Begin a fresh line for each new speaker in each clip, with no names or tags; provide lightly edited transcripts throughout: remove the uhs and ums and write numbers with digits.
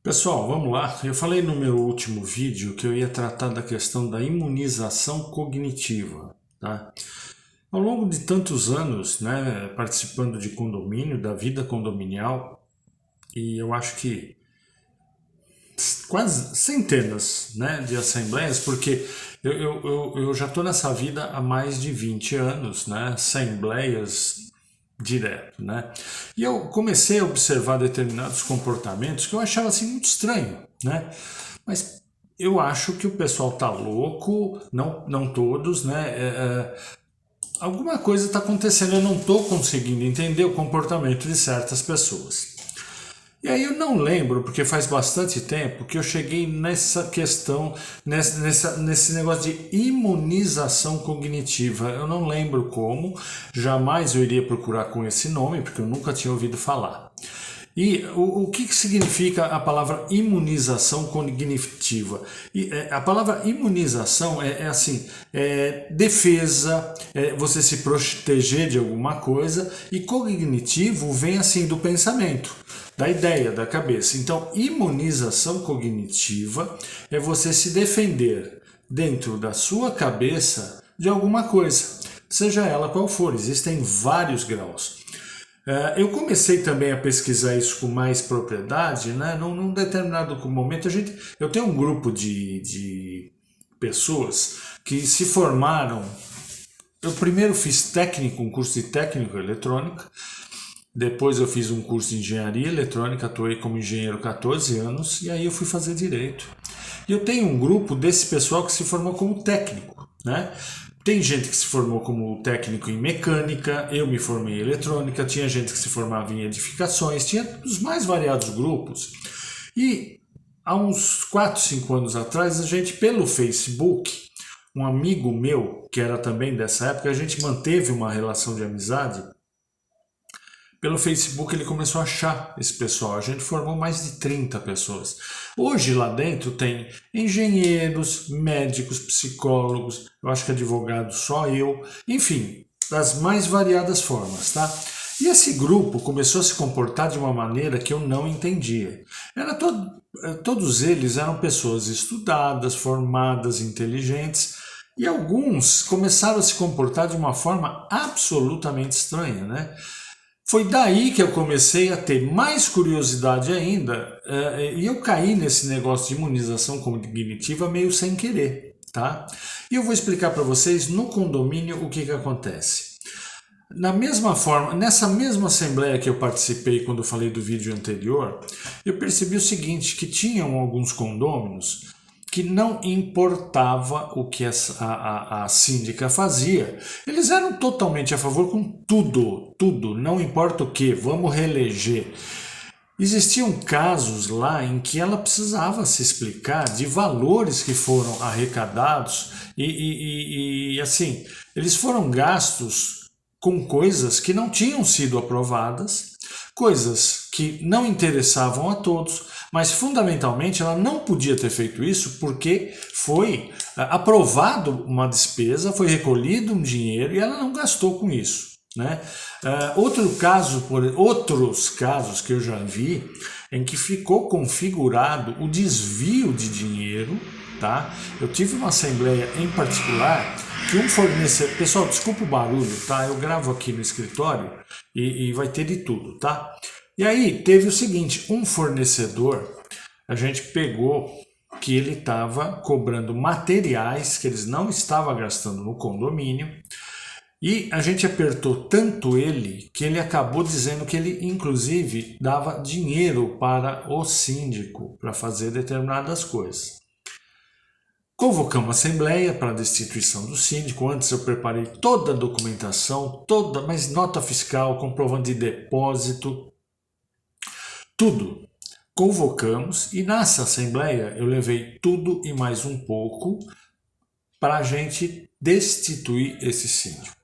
Pessoal, vamos lá. Eu falei no meu último vídeo que eu ia tratar da questão da imunização cognitiva, tá? Ao longo de tantos anos, né, participando de condomínio, da vida condominial, e eu acho que quase centenas, né, de assembleias, porque eu já estou nessa vida há mais de 20 anos, né, assembleias direto, né? E eu comecei a observar determinados comportamentos que eu achava assim muito estranho, né? Mas eu acho que o pessoal tá louco, não todos, né? Alguma coisa está acontecendo, eu não estou conseguindo entender o comportamento de certas pessoas. E aí eu não lembro, porque faz bastante tempo que eu cheguei nessa questão, nesse negócio de imunização cognitiva. Eu não lembro como, jamais eu iria procurar com esse nome, porque eu nunca tinha ouvido falar. E o que significa a palavra imunização cognitiva? A palavra imunização é assim, defesa, você se proteger de alguma coisa, e cognitivo vem assim do pensamento, da ideia, da cabeça. Então, imunização cognitiva é você se defender dentro da sua cabeça de alguma coisa, seja ela qual for. Existem vários graus. Eu comecei também a pesquisar isso com mais propriedade, né? Num determinado momento, eu tenho um grupo de pessoas que se formaram. Eu primeiro fiz técnico, um curso de técnico eletrônica, depois eu fiz um curso de engenharia eletrônica, atuei como engenheiro 14 anos, e aí eu fui fazer direito. E eu tenho um grupo desse pessoal que se formou como técnico, né? Tem gente que se formou como técnico em mecânica, eu me formei em eletrônica, tinha gente que se formava em edificações, tinha os mais variados grupos. E há uns 4, 5 anos atrás, a gente, pelo Facebook, um amigo meu, que era também dessa época, a gente manteve uma relação de amizade. Pelo Facebook ele começou a achar esse pessoal. A gente formou mais de 30 pessoas. Hoje lá dentro tem engenheiros, médicos, psicólogos, eu acho que advogados só eu, enfim, das mais variadas formas, tá? E esse grupo começou a se comportar de uma maneira que eu não entendia. Todos eles eram pessoas estudadas, formadas, inteligentes, e alguns começaram a se comportar de uma forma absolutamente estranha, né? Foi daí que eu comecei a ter mais curiosidade ainda, e eu caí nesse negócio de imunização cognitiva meio sem querer, tá? E eu vou explicar para vocês no condomínio o que acontece. Na mesma forma, nessa mesma assembleia que eu participei quando eu falei do vídeo anterior, eu percebi o seguinte, que tinham alguns condôminos que não importava o que a síndica fazia, eles eram totalmente a favor com tudo, não importa o que, vamos reeleger. Existiam casos lá em que ela precisava se explicar de valores que foram arrecadados e assim, eles foram gastos com coisas que não tinham sido aprovadas, coisas que não interessavam a todos, mas fundamentalmente ela não podia ter feito isso porque foi aprovado uma despesa, foi recolhido um dinheiro e ela não gastou com isso, né? Outros casos que eu já vi em que ficou configurado o desvio de dinheiro, tá? Eu tive uma assembleia em particular que um fornecedor... Pessoal, desculpa o barulho, tá? Eu gravo aqui no escritório e vai ter de tudo, tá? E aí teve o seguinte, um fornecedor, a gente pegou que ele estava cobrando materiais que eles não estavam gastando no condomínio, e a gente apertou tanto ele que ele acabou dizendo que ele inclusive dava dinheiro para o síndico para fazer determinadas coisas. Convocamos a assembleia para a destituição do síndico. Antes eu preparei toda a documentação, mas nota fiscal, comprovante de depósito, tudo. Convocamos e nessa assembleia eu levei tudo e mais um pouco para a gente destituir esse síndico.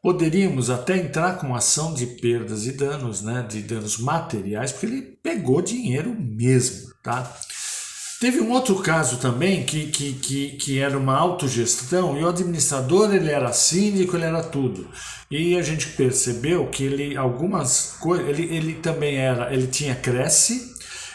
Poderíamos até entrar com ação de perdas e danos, né, de danos materiais, porque ele pegou dinheiro mesmo, tá? Teve um outro caso também que era uma autogestão e o administrador ele era síndico, ele era tudo. E a gente percebeu que ele algumas coisas, ele também era, ele tinha Cresce,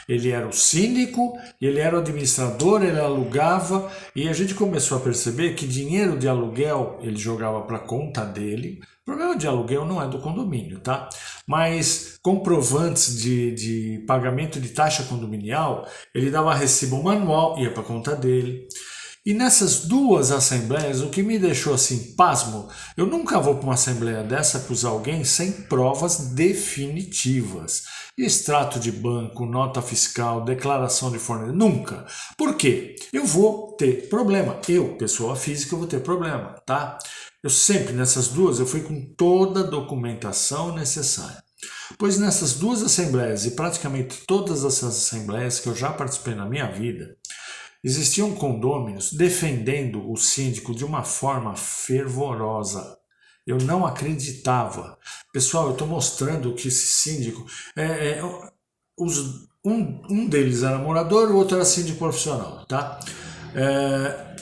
Ele era o síndico, ele era o administrador, ele alugava, e a gente começou a perceber que dinheiro de aluguel ele jogava para a conta dele. O problema de aluguel não é do condomínio, tá? Mas comprovantes de pagamento de taxa condominial, ele dava recibo manual, ia para a conta dele. E nessas duas assembleias, o que me deixou assim, pasmo, eu nunca vou para uma assembleia dessa acusar alguém sem provas definitivas. Extrato de banco, nota fiscal, declaração de fornecedor, nunca. Por quê? Eu vou ter problema. Eu, pessoa física, vou ter problema, tá? Eu sempre, nessas duas, eu fui com toda a documentação necessária. Pois nessas duas assembleias e praticamente todas essas assembleias que eu já participei na minha vida, existiam condôminos defendendo o síndico de uma forma fervorosa. Eu não acreditava. Pessoal, eu estou mostrando que esse síndico... um deles era morador, o outro era síndico profissional, tá?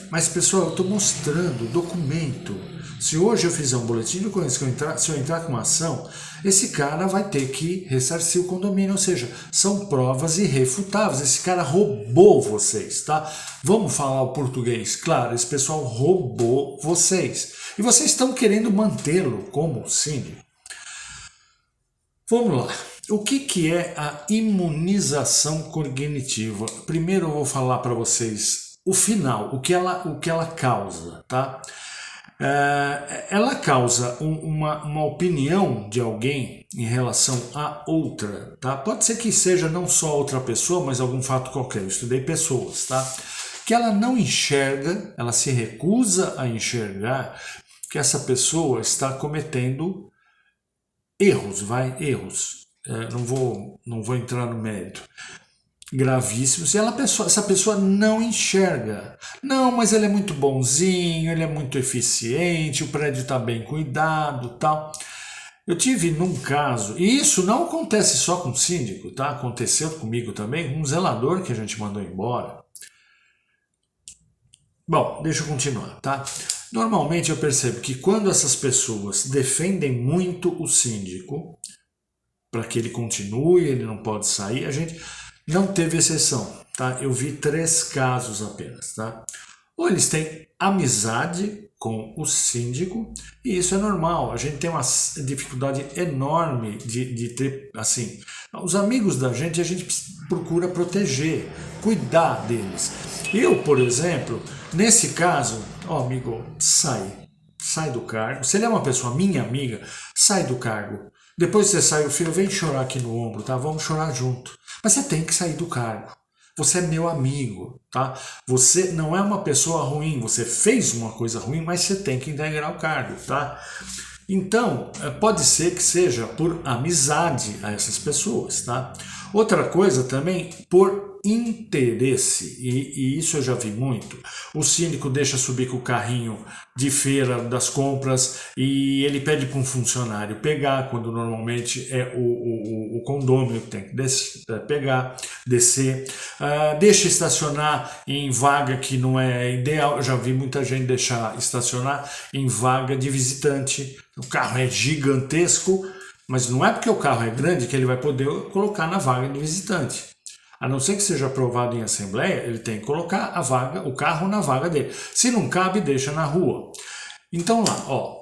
Mas, pessoal, eu estou mostrando documento. Se hoje eu fizer um boletim de ocorrência, se eu entrar com uma ação, esse cara vai ter que ressarcir o condomínio, ou seja, são provas irrefutáveis. Esse cara roubou vocês, tá? Vamos falar o português. Claro, esse pessoal roubou vocês. E vocês estão querendo mantê-lo como síndico. Vamos lá. O que é a imunização cognitiva? Primeiro eu vou falar para vocês o final, o que ela causa, tá? Ela causa uma opinião de alguém em relação a outra, tá? Pode ser que seja não só outra pessoa, mas algum fato qualquer. Eu estudei pessoas, tá? Que ela não enxerga, ela se recusa a enxergar que essa pessoa está cometendo erros, erros. Não vou entrar no mérito. Gravíssimos, e essa pessoa não enxerga. Não, mas ele é muito bonzinho, ele é muito eficiente, o prédio está bem cuidado, tal. Eu tive num caso, e isso não acontece só com síndico, tá? Aconteceu comigo também, com um zelador que a gente mandou embora. Bom, deixa eu continuar, tá? Normalmente eu percebo que quando essas pessoas defendem muito o síndico, para que ele continue, ele não pode sair, a gente... Não teve exceção, tá? Eu vi 3 casos apenas, tá? Ou eles têm amizade com o síndico, e isso é normal. A gente tem uma dificuldade enorme de ter, assim... Os amigos da gente, a gente procura proteger, cuidar deles. Eu, por exemplo, nesse caso... amigo, sai do cargo. Se ele é uma pessoa minha amiga, sai do cargo. Depois que você sai, o filho vem chorar aqui no ombro, tá? Vamos chorar junto. Mas você tem que sair do cargo. Você é meu amigo, tá? Você não é uma pessoa ruim, você fez uma coisa ruim, mas você tem que integrar o cargo, tá? Então, pode ser que seja por amizade a essas pessoas, tá? Outra coisa também, por interesse, e isso eu já vi muito. O síndico deixa subir com o carrinho de feira das compras e ele pede para um funcionário pegar, quando normalmente é o condômino que tem que descer. Deixa estacionar em vaga que não é ideal. Eu já vi muita gente deixar estacionar em vaga de visitante. O carro é gigantesco, mas não é porque o carro é grande que ele vai poder colocar na vaga de visitante. A não ser que seja aprovado em assembleia, ele tem que colocar o carro na vaga dele. Se não cabe, deixa na rua. Então lá,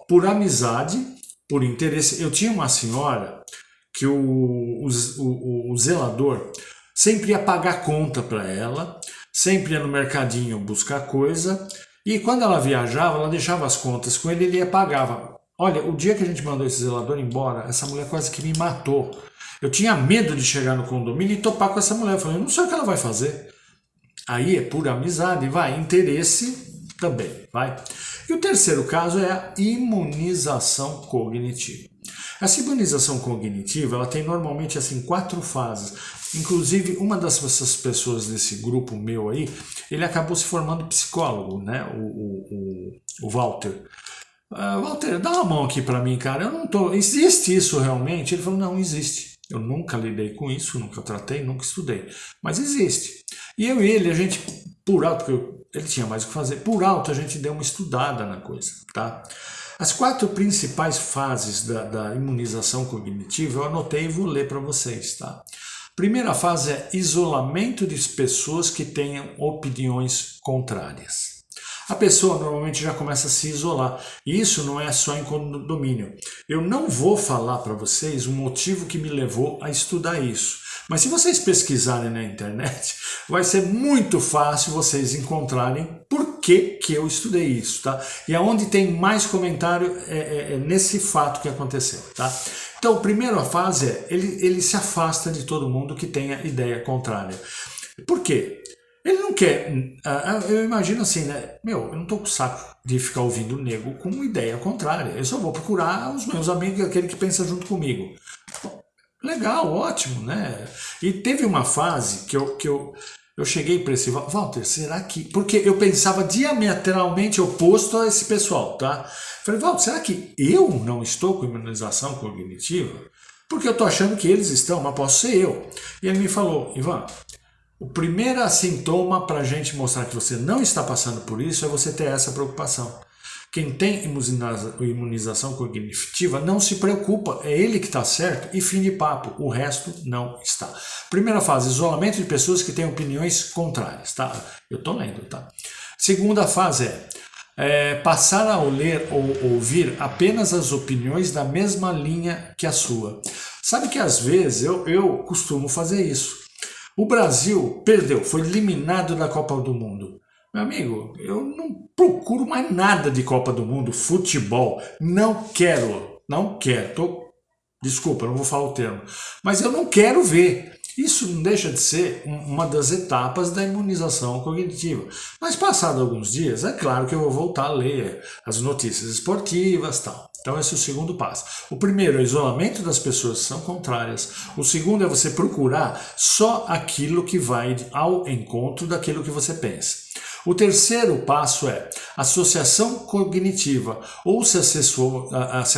por amizade, por interesse. Eu tinha uma senhora que o zelador sempre ia pagar conta para ela, sempre ia no mercadinho buscar coisa, e quando ela viajava, ela deixava as contas com ele e ele ia pagava. Olha, o dia que a gente mandou esse zelador embora, essa mulher quase que me matou. Eu tinha medo de chegar no condomínio e topar com essa mulher. Eu falei, eu não sei o que ela vai fazer. Aí é pura amizade, interesse também, E o terceiro caso é a imunização cognitiva. Essa imunização cognitiva, ela tem normalmente assim 4 fases. Inclusive, uma dessas pessoas desse grupo meu aí, ele acabou se formando psicólogo, né? O Walter. Walter, dá uma mão aqui para mim, cara. Eu não tô. Existe isso realmente? Ele falou, não existe. Eu nunca lidei com isso, nunca tratei, nunca estudei. Mas existe. E eu e ele, a gente, por alto, porque ele tinha mais o que fazer, por alto a gente deu uma estudada na coisa, tá? As 4 principais fases da imunização cognitiva eu anotei e vou ler para vocês, tá? Primeira fase é isolamento de pessoas que tenham opiniões contrárias. A pessoa normalmente já começa a se isolar. E isso não é só em condomínio. Eu não vou falar para vocês o motivo que me levou a estudar isso. Mas se vocês pesquisarem na internet, vai ser muito fácil vocês encontrarem por que eu estudei isso, tá? E aonde tem mais comentário é nesse fato que aconteceu, tá? Então, a primeira fase é ele se afasta de todo mundo que tenha ideia contrária. Por quê? Ele não quer, eu imagino assim, né? Eu não tô com saco de ficar ouvindo nego com ideia contrária. Eu só vou procurar os meus amigos, aquele que pensa junto comigo. Bom, legal, ótimo, né? E teve uma fase que eu cheguei para esse Walter, será que... Porque eu pensava diametralmente oposto a esse pessoal, tá? Falei, Walter, será que eu não estou com imunização cognitiva? Porque eu tô achando que eles estão, mas posso ser eu. E ele me falou, Ivan... O primeiro sintoma para a gente mostrar que você não está passando por isso é você ter essa preocupação. Quem tem imunização cognitiva não se preocupa, é ele que está certo e fim de papo, o resto não está. Primeira fase, isolamento de pessoas que têm opiniões contrárias, tá? Eu estou lendo, tá? Segunda fase passar a ler ou ouvir apenas as opiniões da mesma linha que a sua. Sabe que às vezes eu costumo fazer isso. O Brasil perdeu, foi eliminado da Copa do Mundo. Meu amigo, eu não procuro mais nada de Copa do Mundo, futebol. Não quero. Desculpa, não vou falar o termo. Mas eu não quero ver. Isso não deixa de ser uma das etapas da imunização cognitiva. Mas passado alguns dias, é claro que eu vou voltar a ler as notícias esportivas e tal. Então esse é o segundo passo. O primeiro é o isolamento das pessoas que são contrárias. O segundo é você procurar só aquilo que vai ao encontro daquilo que você pensa. O terceiro passo é associação cognitiva, ou se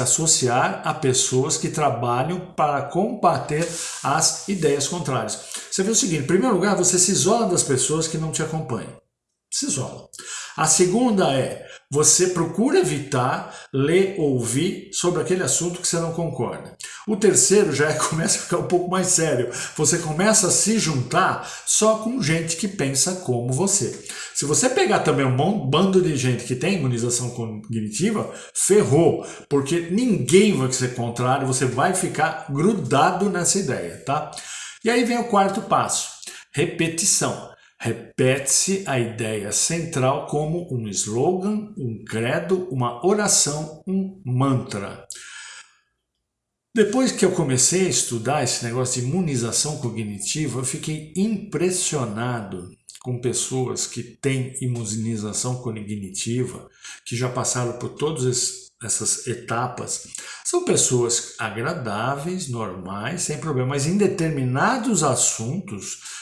associar a pessoas que trabalham para combater as ideias contrárias. Você vê o seguinte, em primeiro lugar, você se isola das pessoas que não te acompanham. Se isola. A segunda é, você procura evitar ler ou ouvir sobre aquele assunto que você não concorda. O terceiro já começa a ficar um pouco mais sério. Você começa a se juntar só com gente que pensa como você. Se você pegar também um bando de gente que tem imunização cognitiva, ferrou, porque ninguém vai ser contrário, você vai ficar grudado nessa ideia, tá? E aí vem o quarto passo, repetição. Repete-se a ideia central como um slogan, um credo, uma oração, um mantra. Depois que eu comecei a estudar esse negócio de imunização cognitiva, eu fiquei impressionado com pessoas que têm imunização cognitiva, que já passaram por todas essas etapas. São pessoas agradáveis, normais, sem problema, mas em determinados assuntos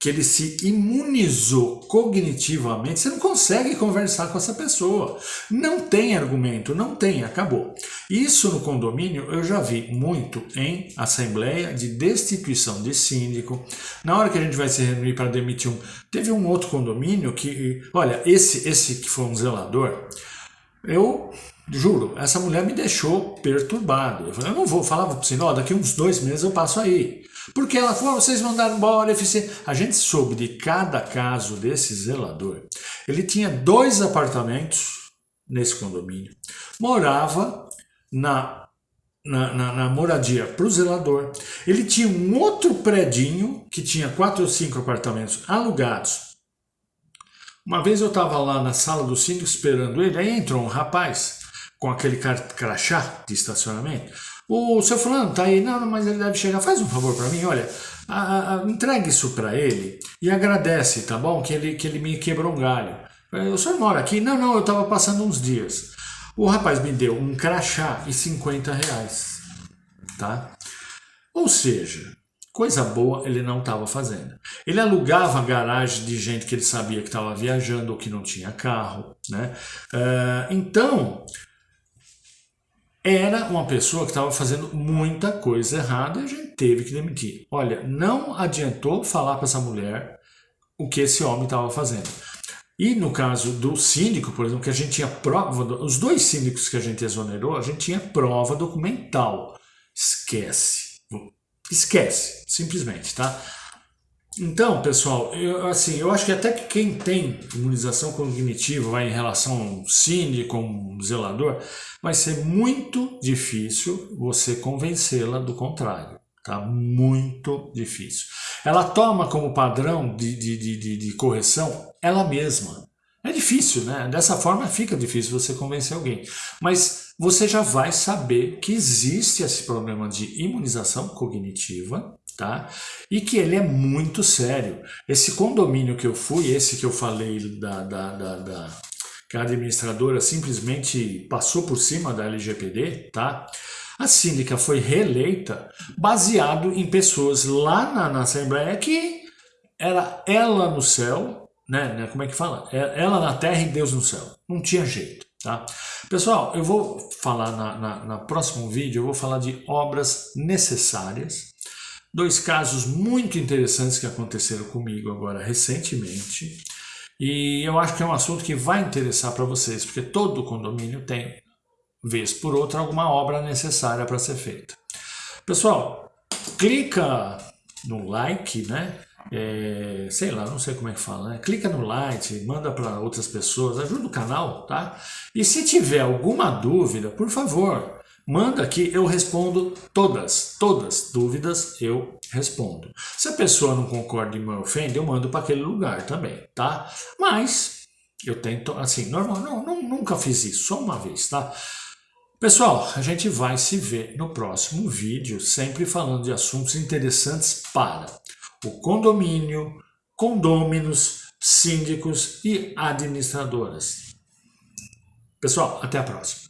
que ele se imunizou cognitivamente, você não consegue conversar com essa pessoa. Não tem argumento, não tem, acabou. Isso no condomínio eu já vi muito em assembleia de destituição de síndico. Na hora que a gente vai se reunir para demitir Teve um outro condomínio que, olha, esse que foi um zelador, eu juro, essa mulher me deixou perturbado. Eu não vou, falava para você, daqui uns 2 meses eu passo aí. Porque ela falou, vocês mandaram embora, eficiente. A gente soube de cada caso desse zelador. Ele tinha 2 apartamentos nesse condomínio. Morava na moradia para o zelador. Ele tinha um outro predinho que tinha 4 ou 5 apartamentos alugados. Uma vez eu estava lá na sala do síndico esperando ele, aí entrou um rapaz com aquele crachá de estacionamento. O seu fulano tá aí? Não, mas ele deve chegar. Faz um favor para mim, olha, entregue isso para ele e agradece, tá bom? Que ele me quebrou um galho. O senhor mora aqui? Não, eu estava passando uns dias. O rapaz me deu um crachá e R$50, tá? Ou seja, coisa boa ele não estava fazendo. Ele alugava a garagem de gente que ele sabia que estava viajando ou que não tinha carro, né? Então, era uma pessoa que estava fazendo muita coisa errada e a gente teve que demitir. Olha, não adiantou falar para essa mulher o que esse homem estava fazendo. E no caso do síndico, por exemplo, que a gente tinha prova, os 2 síndicos que a gente exonerou, a gente tinha prova documental. Esquece. Esquece, simplesmente, tá? Então, pessoal, eu acho que até que quem tem imunização cognitiva vai em relação ao síndico, um zelador, vai ser muito difícil você convencê-la do contrário, tá? Muito difícil. Ela toma como padrão de correção ela mesma. É difícil, né? Dessa forma fica difícil você convencer alguém. Mas você já vai saber que existe esse problema de imunização cognitiva, tá? E que ele é muito sério. Esse condomínio que eu fui, esse que eu falei que a administradora simplesmente passou por cima da LGPD, tá? A síndica foi reeleita baseado em pessoas lá na Assembleia que era ela no céu, né? Como é que fala? Ela na terra e Deus no céu. Não tinha jeito, tá? Pessoal, eu vou falar na próximo vídeo, eu vou falar de obras necessárias. Dois casos muito interessantes que aconteceram comigo agora recentemente. E eu acho que é um assunto que vai interessar para vocês, porque todo condomínio tem, vez por outra, alguma obra necessária para ser feita. Pessoal, clica no like, né? Sei lá, não sei como é que fala, né? Clica no like, manda para outras pessoas, ajuda o canal, tá? E se tiver alguma dúvida, por favor, manda aqui, eu respondo todas dúvidas eu respondo. Se a pessoa não concorda e me ofende, eu mando para aquele lugar também, tá? Mas eu tento, assim, normal, nunca fiz isso, só uma vez, tá? Pessoal, a gente vai se ver no próximo vídeo, sempre falando de assuntos interessantes para o condomínio, condôminos, síndicos e administradoras. Pessoal, até a próxima.